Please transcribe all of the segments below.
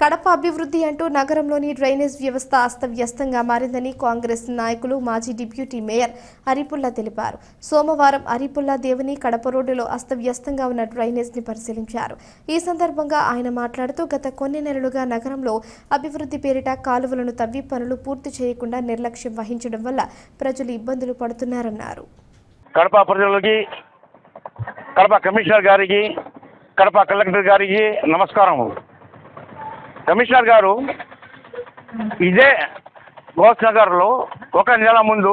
కడప అభివృద్ధి అంటూ నగరంలోని డ్రైనేజ్ వ్యవస్థ అస్తవ్యస్తంగా మారిందని కాంగ్రెస్ నాయకులు మాజీ డిప్యూటీ మేయర్ అరిపుల్లా తెలిపారు. సోమవారం అరిపుల్లా దేవుని కడప రోడ్డులో అస్తవ్యస్తంగా ఉన్న డ్రైనేజ్ని పరిశీలించారు. ఈ సందర్భంగా ఆయన మాట్లాడుతూ గత కొన్ని నెలలుగా నగరంలో అభివృద్ధి పేరిట కాలువలను తవ్వి పనులు పూర్తి చేయకుండా నిర్లక్ష్యం వహించడం వల్ల ప్రజలు ఇబ్బందులు పడుతున్నారన్నారు. కడప ప్రజలకి, కడప కమిషనర్ గారికి, కడప కలెక్టర్ గారికి నమస్కారం. కమిషనర్ గారు, ఇదే గోస్ నగర్లో ఒక నెల ముందు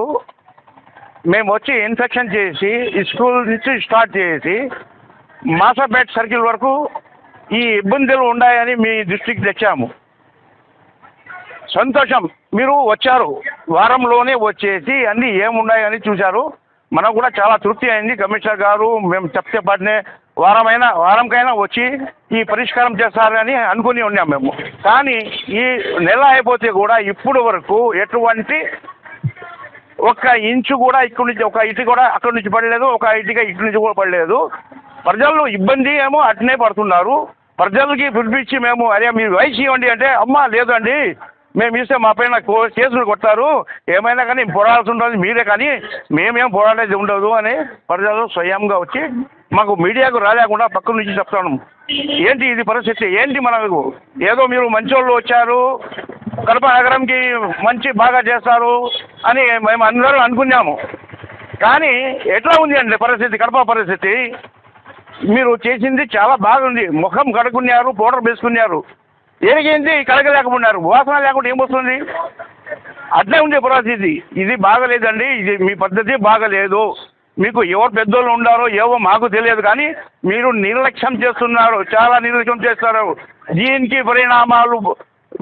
మేము వచ్చి ఇన్స్పెక్షన్ చేసి స్కూల్ నుంచి స్టార్ట్ చేసి మాసాపేట్ సర్కిల్ వరకు ఈ ఇబ్బందులు ఉన్నాయని మీ దృష్టికి తెచ్చాము. సంతోషం, మీరు వచ్చారు, వారంలోనే వచ్చేసి అన్నీ ఏమున్నాయని చూశారు. మనకు కూడా చాలా తృప్తి అయింది. కమిషనర్ గారు మేము చెప్తే పాటనే వారంకైనా వచ్చి ఈ పరిష్కారం చేస్తారని అనుకుని ఉన్నాం మేము. కానీ ఈ నెల అయిపోతే కూడా ఇప్పుడు వరకు ఎటువంటి ఒక్క ఇంచు కూడా ఇక్కడి నుంచి, ఒక ఇటు కూడా అక్కడి నుంచి పడలేదు, ఒక ఇటుగా ఇటు నుంచి కూడా పడలేదు. ప్రజలు ఇబ్బంది ఏమో అట్నే పడుతున్నారు. ప్రజలకి పిలిపించి మేము అరే మీరు వయసు ఇవ్వండి అంటే అమ్మ లేదండి మేము ఇస్తే మా పైన కేసులు కొట్టారు, ఏమైనా కానీ పోరాడాల్సి ఉంటుంది మీరే, కానీ మేమేం పోరాడేది ఉండదు అని ప్రజలు స్వయంగా వచ్చి మాకు మీడియాకు రాలేకుండా పక్కన నుంచి చెప్తాను. ఏంటి ఇది పరిస్థితి, ఏంటి మనకు ఏదో మీరు మంచోళ్ళు వచ్చారు, కడప నగరంకి బాగా చేస్తారు అని మేము అందరూ అనుకున్నాము. కానీ ఎట్లా ఉంది అండి పరిస్థితి, కడప పరిస్థితి? మీరు చేసింది చాలా బాగుంది, ముఖం కడుక్కున్నారు, పౌడర్ వేసుకున్నారు, ఏరిగింది కడగలేకపోయినారు, వాసన లేకుండా ఏమొస్తుంది? అట్లే ఉంది పరిస్థితి. ఇది బాగలేదండి, ఇది మీ పద్ధతి బాగలేదు. మీకు ఎవరు పెద్దోళ్ళు ఉండారో ఏవో మాకు తెలియదు, కానీ మీరు నిర్లక్ష్యం చేస్తున్నారు, చాలా నిర్లక్ష్యం చేస్తారు. దీనికి పరిణామాలు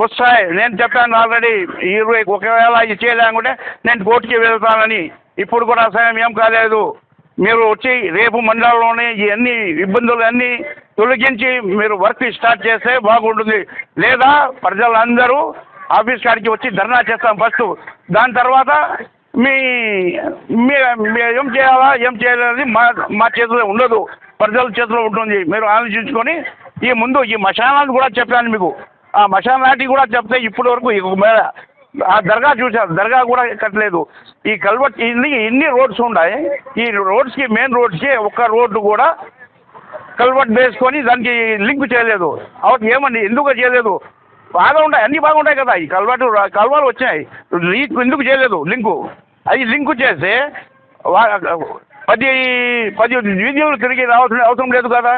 వస్తాయి. నేను చెప్పాను ఆల్రెడీ, ఒకవేళ ఇది చేయలేకుంటే నేను కోర్టుకి వెళ్తానని. ఇప్పుడు కూడా సమయం ఏం కాలేదు. మీరు వచ్చి రేపు మండలంలోనే ఇవన్నీ ఇబ్బందులు అన్నీ తొలగించి మీరు వర్క్ స్టార్ట్ చేస్తే బాగుంటుంది. లేదా ప్రజలందరూ ఆఫీస్ కాడికి వచ్చి ధర్నా చేస్తాం ఫస్ట్. దాని తర్వాత మీ ఏం చేయాలా ఏం చేయాలనేది మా చేతిలో ఉండదు, ప్రజల చేతిలో ఉంటుంది. మీరు ఆలోచించుకొని ఈ ముందు ఈ మశానాన్ని కూడా చెప్పాను మీకు. ఆ మశానాటి కూడా చెప్తే ఇప్పటి వరకు ఆ దర్గా చూశారు, దర్గా కూడా కట్టలేదు. ఈ కల్వర్ట్ ఇన్ని రోడ్స్ ఉన్నాయి, ఈ రోడ్స్కి మెయిన్ రోడ్స్కి ఒక్క రోడ్డు కూడా కల్వర్ట్ వేసుకొని దానికి లింక్ చేయలేదు. అవన్నీ ఏమండి ఎందుకు చేయలేదు? బాగా ఉంటాయి, అన్నీ బాగుంటాయి కదా. ఈ కల్వాలు వచ్చాయి, ఎందుకు చేయలేదు లింకు? అది లింకు చేస్తే 10 వీధులు తిరిగి రావాల్సిన అవసరం లేదు కదా.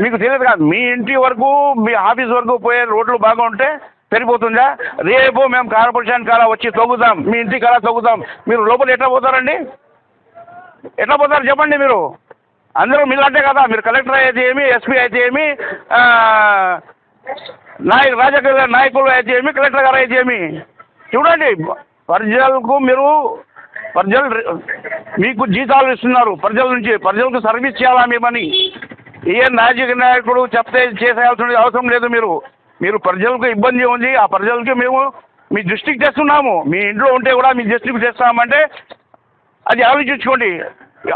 మీకు తెలియదు కదా, మీ ఇంటి వరకు మీ ఆఫీస్ వరకు పోయే రోడ్లు బాగుంటే సరిపోతుందా? రేపు మేము కార్పొరేషన్ కాడ వచ్చి తొగుతాం, మీ ఇంటి కాడ తొగుతాం. మీరు లోపల ఎట్లా పోతారండి? ఎట్లా పోతారు చెప్పండి? మీరు అందరూ మీలాంటే కదా, మీరు కలెక్టర్ అయితే ఏమి, ఎస్పీ అయితే ఏమి, రాజకీయ నాయకులు అయితే ఏమి, కలెక్టర్ గారు అయితే ఏమి. చూడండి, ప్రజలకు ప్రజలు మీకు జీతాలు ఇస్తున్నారు, ప్రజల నుంచి ప్రజలకు సర్వీస్ చేయాలా మేమని. ఏ రాజకీయ నాయకుడు చెప్తే చేసేయాల్సిన అవసరం లేదు. మీరు ప్రజలకు ఇబ్బంది ఉంది, ఆ ప్రజలకి మేము మీ దృష్టికి తెస్తున్నాము. మీ ఇంట్లో ఉంటే కూడా మీ దృష్టికి తెస్తామంటే అది ఆలోచించుకోండి.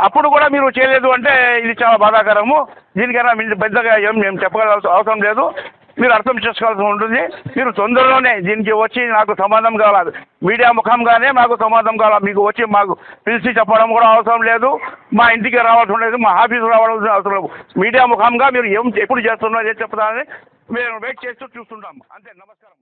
అప్పుడు కూడా మీరు చేయలేదు అంటే ఇది చాలా బాధాకరము. దీనికైనా పెద్దగా మేము చెప్పగల అవసరం లేదు, మీరు అర్థం చేసుకోవాల్సి ఉంటుంది. మీరు తొందరలోనే దీనికి వచ్చి నాకు సమాధానం కావాలి, మీడియా ముఖంగానే మాకు సమాధానం కావాలి. మీకు వచ్చి మాకు పిలిచి చెప్పడం కూడా అవసరం లేదు, మా ఇంటికి రావాల్సి లేదు, మా ఆఫీసు రావాల్సిన అవసరం లేదు. మీడియా ముఖంగా మీరు ఎప్పుడు చేస్తున్నారో చెప్తారని మేము వెయిట్ చేస్తూ చూస్తుంటాం. అంతే. నమస్కారం.